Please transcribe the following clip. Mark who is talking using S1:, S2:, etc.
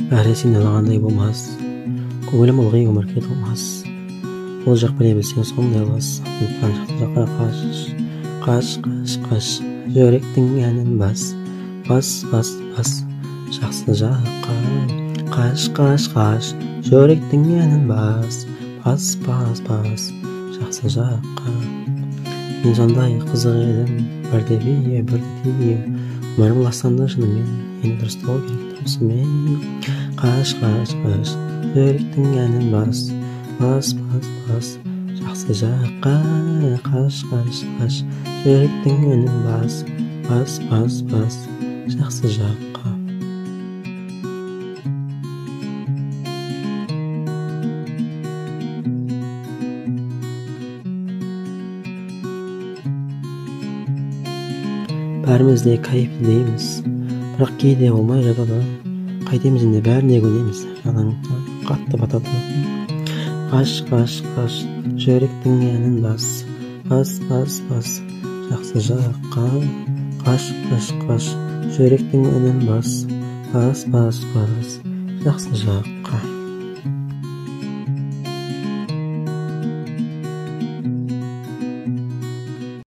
S1: бәрі сен ойлағандай болмас, көңілім ылғи өмірге толмас. Ол жақ біле білсең сондай лас, сондықтан жақсы жаққа қаш, қаш, қаш, қаш, жүректің әнін бас, бас, бас, бас, жақсы жаққа қаш, қаш, қаш, жүректің әнін бас, бас, бас, бас, жақсы жаққа. Мен сондай қызық едім, бірде бие, бірде тие, өмірім ластанды шынымен, енді дұрыстау керек осымен. Қаш, қаш, қаш, жүректің әнін бас, бас, бас, бас, жақсы жаққа. Қаш, қаш, қаш, жүректің әнін бас, бас, бас, бас, жақсы жаққа. Бәріміз де кайфлейміз, бірақ кейде болмай жатады. Қайтеміз енді бәріне көнеміз, жаның қатты батады. Қаш, қаш, қаш, жүректің әнін бас, бас, бас, бас, жақсы жаққа. Қаш, қаш, қаш, жүректің әнін бас, бас, бас, бас, жақсы жаққа.